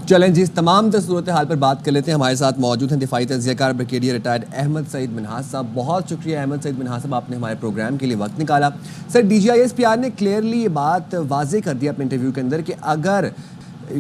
چلیں جی، اس تمام صورتحال پر بات کر لیتے ہیں. ہمارے ساتھ موجود ہیں دفاعی تجزیہ کار بریگیڈیئر ریٹائرڈ احمد سعید منہاس صاحب. بہت شکریہ احمد سعید منہاس صاحب، آپ نے ہمارے پروگرام کے لیے وقت نکالا. Sir, D G I S P R نے کلیئرلی یہ بات واضح کر دیا اپنے انٹرویو کے اندر کہ اگر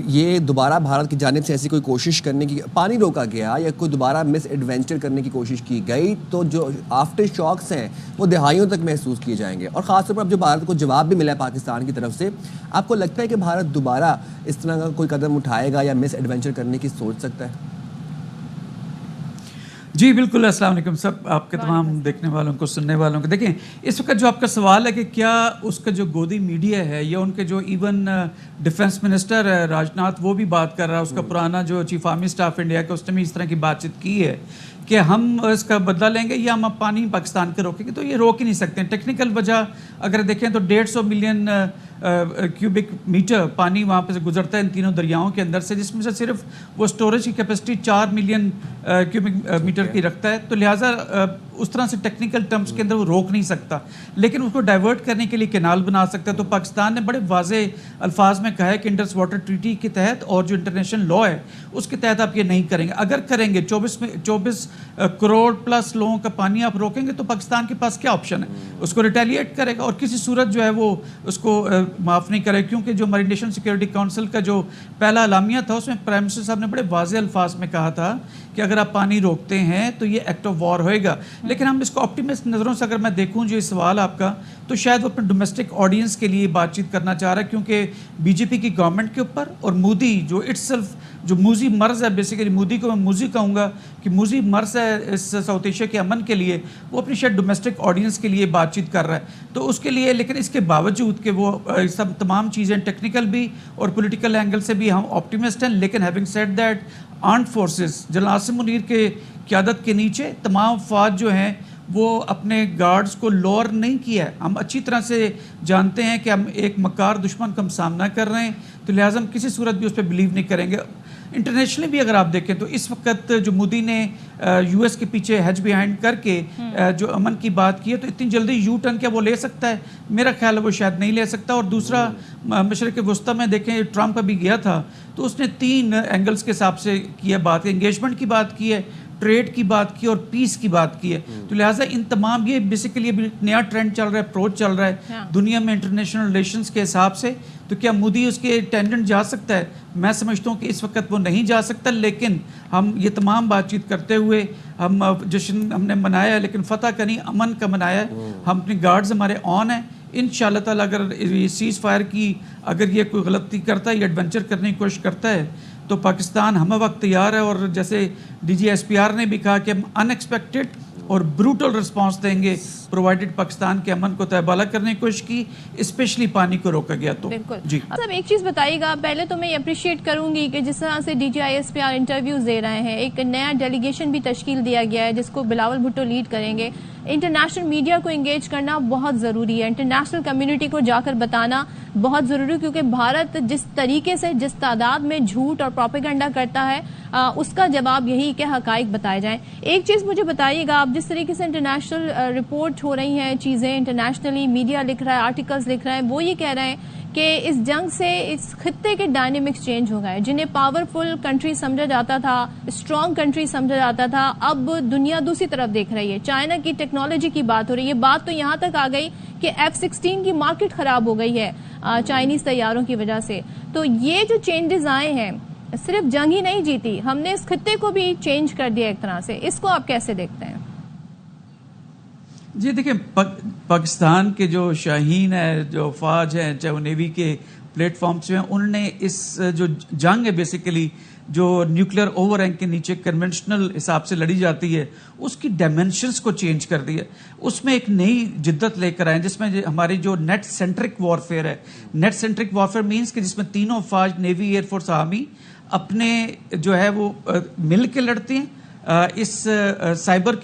یہ دوبارہ بھارت کی جانب سے ایسی کوئی کوشش کرنے کی پانی روکا گیا یا کوئی دوبارہ مس ایڈونچر کرنے کی کوشش کی گئی تو جو آفٹر شاکس ہیں وہ دہائیوں تک محسوس کیے جائیں گے. اور خاص طور پر اب جو بھارت کو جواب بھی ملا ہے پاکستان کی طرف سے، آپ کو لگتا ہے کہ بھارت دوبارہ اس طرح کا کوئی قدم اٹھائے گا یا مس ایڈونچر کرنے کی سوچ سکتا ہے؟ جی بالکل. السلام علیکم سب، آپ کے تمام دیکھنے والوں کو، سننے والوں کو. دیکھیں، اس وقت جو آپ کا سوال ہے کہ کیا اس کا جو گودی میڈیا ہے یا ان کے جو ایون ڈیفنس منسٹر ہے راجناتھ، وہ بھی بات کر رہا ہے، اس کا پرانا جو چیف آرمی سٹاف انڈیا کا، اس نے بھی اس طرح کی بات چیت کی ہے کہ ہم اس کا بدلہ لیں گے یا ہم پانی پاکستان کے روکیں گے. تو یہ روک ہی نہیں سکتے ہیں. ٹیکنیکل وجہ اگر دیکھیں تو 150 ملین کیوبک میٹر پانی وہاں پہ سے گزرتا ہے ان تینوں دریاؤں کے اندر سے، جس میں سے صرف وہ سٹوریج کی کیپیسٹی 4 ملین کیوبک میٹر کی رکھتا ہے. تو لہٰذا اس طرح سے ٹیکنیکل ٹرمز کے اندر وہ روک نہیں سکتا، لیکن اس کو ڈائیورٹ کرنے کے لیے کینال بنا سکتا ہے. تو پاکستان نے بڑے واضح الفاظ میں کہا ہے کہ انڈس واٹر ٹریٹی کے تحت اور جو انٹرنیشنل لا ہے اس کے تحت آپ یہ نہیں کریں گے. اگر کریں گے 24 کروڑ پلس لوگوں کا پانی آپ روکیں گے تو پاکستان کے پاس کیا آپشن ہے؟ اس کو ریٹیلیٹ کرے گا اور کسی صورت جو ہے وہ اس کو معاف نہیں کرے. کیونکہ جو ہماری نیشنل سیکورٹی کونسل کا جو پہلا اعلامیہ تھا اس میں پرائم منسٹر صاحب نے بڑے واضح الفاظ میں کہا تھا کہ اگر آپ پانی روکتے ہیں تو یہ ایکٹ آف وار ہوئے گا. لیکن ہم اس کو آپٹیمسٹ نظروں سے اگر میں دیکھوں جو یہ سوال آپ کا، تو شاید وہ اپنے ڈومیسٹک آڈینس کے لیے بات چیت کرنا چاہ رہا ہے، کیونکہ بی جے پی کی گورنمنٹ کے اوپر اور مودی جو اٹ سیلف جو موزی مرض ہے، بیسیکلی مودی کو میں موزی کہوں گا کہ موزی مرض ہے اس ساؤتھ ایشیا کے امن کے لیے، وہ اپنی شاید ڈومیسٹک آڈینس کے لیے بات چیت کر رہا ہے. تو اس کے لیے لیکن اس کے باوجود کہ وہ سب تمام چیزیں ٹیکنیکل بھی اور پولیٹیکل اینگل سے بھی ہم آپٹیمسٹ ہیں. لیکن having said that, armed forces general Asim Munir کے قیادت کے نیچے تمام افواج جو ہیں وہ اپنے گارڈز کو لوور نہیں کیا ہے. ہم اچھی طرح سے جانتے ہیں کہ ہم ایک مکار دشمن کا ہم سامنا کر رہے ہیں، تو لہٰذا ہم کسی صورت بھی اس پہ بلیو نہیں کریں گے. انٹرنیشنلی بھی اگر آپ دیکھیں تو اس وقت جو مودی نے یو ایس کے پیچھے ہیج بیہائنڈ کر کے جو امن کی بات کی ہے، تو اتنی جلدی یو ٹرن کیا وہ لے سکتا ہے؟ میرا خیال ہے وہ شاید نہیں لے سکتا. اور دوسرا، مشرق وسطیٰ میں دیکھیں ٹرمپ ابھی گیا تھا تو اس نے 3 اینگلز کے حساب سے کیا بات ہے. انگیجمنٹ کی بات کی ہے، ٹریڈ کی بات کی اور پیس کی بات کی ہے. تو لہٰذا ان تمام یہ بیسیکلی ابھی نیا ٹرینڈ چل رہا ہے، اپروچ چل رہا ہے دنیا میں انٹرنیشنل ریلیشنز کے حساب سے. تو کیا مودی اس کے ٹینڈنٹ جا سکتا ہے؟ میں سمجھتا ہوں کہ اس وقت وہ نہیں جا سکتا. لیکن ہم یہ تمام بات چیت کرتے ہوئے ہم جشن ہم نے منایا ہے، لیکن فتح کا نہیں، امن کا منایا ہے. ہم اپنی گارڈز ہمارے آن ہیں. انشاءاللہ تعالیٰ اگر یہ سیز فائر کی اگر یہ کوئی غلطی کرتا ہے یا ایڈونچر کرنے کی کوشش کرتا ہے تو پاکستان ہمہ وقت تیار ہے. اور جیسے D G S P R نے بھی کہا کہ ہم ان ایکسپیکٹڈ اور بروٹل رسپانس دیں گے پرووائڈڈ پاکستان کے امن کو تہبالہ کرنے کی کوشش کی، اسپیشلی پانی کو روکا گیا تو. بالکل. جی صاحب ایک چیز بتائیے گا، پہلے تو میں اپریشیٹ کروں گی کہ جس طرح سے D G I S P R interviews دے رہے ہیں، ایک نیا ڈیلیگیشن بھی تشکیل دیا گیا ہے جس کو بلاول بھٹو لیڈ کریں گے. انٹرنیشنل میڈیا کو انگیج کرنا بہت ضروری ہے، انٹرنیشنل کمیونٹی کو جا کر بتانا بہت ضروری ہے، کیونکہ بھارت جس طریقے سے جس تعداد میں جھوٹ اور پروپیگنڈا کرتا ہے اس کا جواب یہی کہ حقائق بتائے جائیں. ایک چیز مجھے بتائیے گا، آپ جس طریقے سے انٹرنیشنل رپورٹ ہو رہی ہیں چیزیں، انٹرنیشنلی میڈیا لکھ رہا ہے، آرٹیکلز لکھ رہے ہیں، وہ یہ کہہ رہے ہیں کہ اس جنگ سے اس خطے کے ڈائنامکس چینج ہو گئے. جنہیں پاورفل کنٹری سمجھا جاتا تھا، اسٹرانگ کنٹری سمجھا جاتا تھا، اب دنیا دوسری طرف دیکھ رہی ہے. چائنا کی ٹیکنالوجی کی بات ہو رہی ہے. بات تو یہاں تک آ گئی کہ F-16 کی مارکیٹ خراب ہو گئی ہے چائنیز طیاروں کی وجہ سے. تو یہ جو چینجز آئے ہیں، صرف جنگ ہی نہیں جیتی، ہم نے اس خطے کو بھی چینج کر دیا ایک طرح سے. اس کو آپ کیسے دیکھتے ہیں؟ جی دیکھیں، پاکستان کے جو شاہین ہے، جو فوج ہے، چاہے وہ نیوی کے پلیٹ فارمز ہیں، انہوں نے اس جو جنگ ہے بیسیکلی جو نیوکلیر اوور ہینگ کے نیچے کنونشنل حساب سے لڑی جاتی ہے، اس کی ڈائمینشنز کو چینج کر دیا. اس میں ایک نئی جدت لے کر آئے جس میں ہماری جو نیٹ سینٹرک وارفیئر ہے. نیٹ سینٹرک وارفیئر مینس کہ جس میں تینوں افواج، نیوی، ایئر فورس، آرمی، اپنے جو ہے وہ مل کے لڑتے ہیں، اس سائبر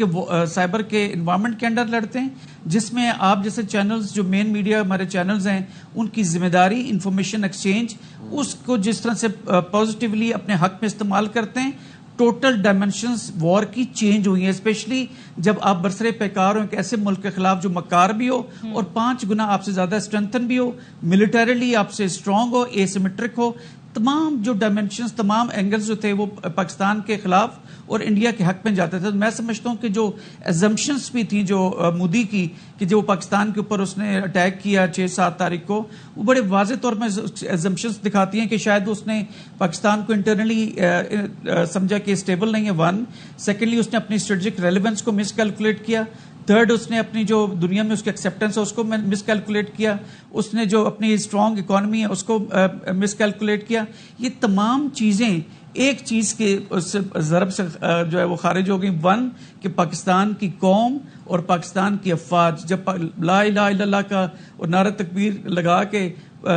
کے انوائرمنٹ کے اندر لڑتے ہیں، جس میں آپ جیسے چینلز جو مین میڈیا ہمارے چینلز ہیں ان کی ذمہ داری انفارمیشن ایکسچینج اس کو جس طرح سے پازیٹیولی اپنے حق میں استعمال کرتے ہیں. ٹوٹل ڈائمنشنز وار کی چینج ہوئی ہیں، اسپیشلی جب آپ برسر پیکار ہو ایک ایسے ملک کے خلاف جو مکار بھی ہو اور 5 گنا آپ سے زیادہ اسٹرینتھن بھی ہو، ملٹریلی آپ سے اسٹرانگ ہو، اے سیمیٹرک ہو. تمام جو ڈائمینشنز تمام اینگلز جو تھے وہ پاکستان کے خلاف اور انڈیا کے حق میں جاتے تھے. تو میں سمجھتا ہوں کہ جو ایزمپشنز بھی تھیں جو مودی کی کہ جو پاکستان کے اوپر اس نے اٹیک کیا 6-7 تاریخ کو, وہ بڑے واضح طور پر ایزمپشنز دکھاتی ہیں کہ شاید اس نے پاکستان کو انٹرنلی سمجھا کہ اسٹیبل نہیں ہے. 1 سیکنڈلی اس نے اپنی اسٹریٹجک ریلیونس کو مس کیلکولیٹ کیا. 3rd اس نے اپنی جو دنیا میں اس کی ایکسیپٹنس ہے اس کو مس کیلکولیٹ کیا. اس نے جو اپنی اسٹرانگ اکانومی ہے اس کو مس کیلکولیٹ کیا. یہ تمام چیزیں ایک چیز کے ضرب سے جو ہے وہ خارج ہو گئی. 1 کہ پاکستان کی قوم اور پاکستان کی افواج جب لا الہ الا اللہ کا نعرہ تکبیر لگا کے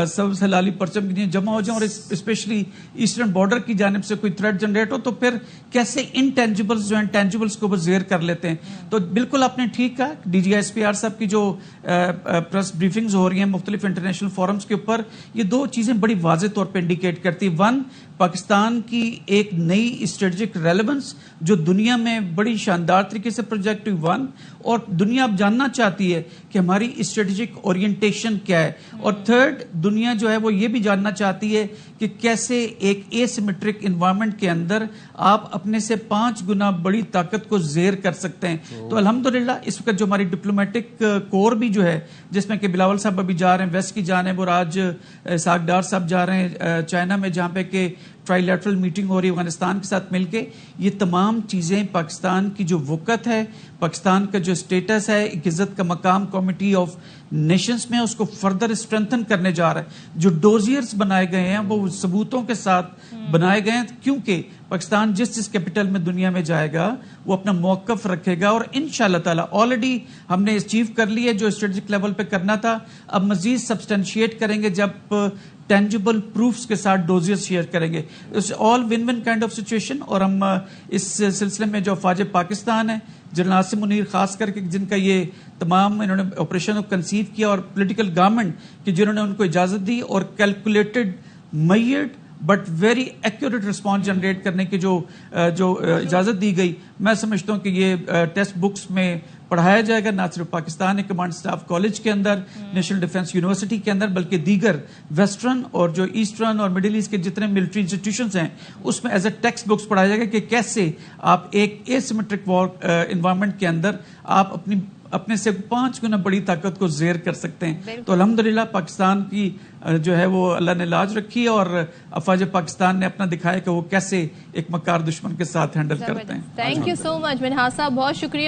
سب سے لالی پرچم کے لیے جمع ہو جائیں اور اسپیشلی ایسٹرن بارڈر کی جانب سے کوئی تھریٹ جنریٹ ہو, تو پھر کیسے انٹینجبلز جو ہیں ٹینجبلز کو وہ زیر کر لیتے ہیں. تو بالکل آپ نے ٹھیک کہا. D G I S P R صاحب کی جو پریس بریفنگز ہو رہی ہیں مختلف انٹرنیشنل فورمز کے اوپر, یہ 2 چیزیں بڑی واضح طور پہ انڈیکیٹ کرتی. 1 پاکستان کی ایک نئی اسٹریٹجک ریلیونس جو دنیا میں بڑی شاندار طریقے سے پروجیکٹ ہوئی. 1 اور دنیا اب جاننا چاہتی ہے کہ ہماری اسٹریٹجک اورینٹیشن کیا ہے. اور 3rd دنیا جو ہے وہ یہ بھی جاننا چاہتی ہے کہ کیسے ایک اے سیمیٹرک انوائرمنٹ کے اندر آپ اپنے سے 5 گنا بڑی طاقت کو زیر کر سکتے ہیں. تو الحمدللہ اس وقت جو ہماری ڈپلومیٹک کور بھی جو ہے جس میں کہ بلاول صاحب ابھی جا رہے ہیں ویسٹ کی جانب اور آج اسحاق ڈار صاحب جا رہے ہیں چائنا میں جہاں پہ کہ ٹرائی لیٹرل میٹنگ ہو رہی ہے افغانستان کے ساتھ مل کے. یہ تمام چیزیں پاکستان کی جو وقت ہے, پاکستان کا جو اسٹیٹس ہے, ایک عزت کا مقام کمیٹی آف نیشنز میں اس کو فردر اسٹرینتھن کرنے جا رہا ہے. جو ڈوزیئرز بنائے گئے ہیں وہ ثبوتوں کے ساتھ بنائے گئے ہیں کیونکہ پاکستان جس کیپٹل میں دنیا میں جائے گا وہ اپنا موقف رکھے گا. اور انشاءاللہ تعالی آلریڈی ہم نے اچیو کر لی ہے جو اسٹریٹجک لیول پہ کرنا تھا. اب مزید سبسٹینشیٹ کریں گے جب ٹینجبل پروفز کے ساتھ ڈوزیئر شیئر کریں گے. All one one kind of situation. اور ہم اس سلسلے میں جو افواج پاکستان ہے جنرل عاصم منیر خاص کر کے جن کا یہ تمام انہوں نے آپریشن کو کنسیو کیا اور پولیٹیکل گورنمنٹ کہ جنہوں نے ان کو اجازت دی اور calculated میئرڈ but very accurate response generate کرنے کی جو اجازت دی گئی, میں سمجھتا ہوں کہ یہ ٹیکسٹ بکس میں پڑھایا جائے گا نہ صرف پاکستان کمانڈ سٹاف کالج کے اندر, نیشنل ڈیفنس یونیورسٹی کے اندر, بلکہ دیگر ویسٹرن اور جو ایسٹرن اور مڈل ایسٹ کے جتنے ملٹری انسٹیٹیوشنز ہیں اس میں ایز اے ٹیکسٹ بکس پڑھایا جائے گا کہ کیسے آپ ایک اے سیمیٹرک وار انوائرمنٹ کے اندر آپ اپنے سے 5 گنا بڑی طاقت کو زیر کر سکتے ہیں. تو الحمدللہ پاکستان کی جو ہے وہ اللہ نے لاج رکھی اور افواج پاکستان نے اپنا دکھایا کہ وہ کیسے ایک مکار دشمن کے ساتھ ہینڈل کرتے ہیں. تھینک یو سو مچ منہاس صاحب, بہت شکریہ.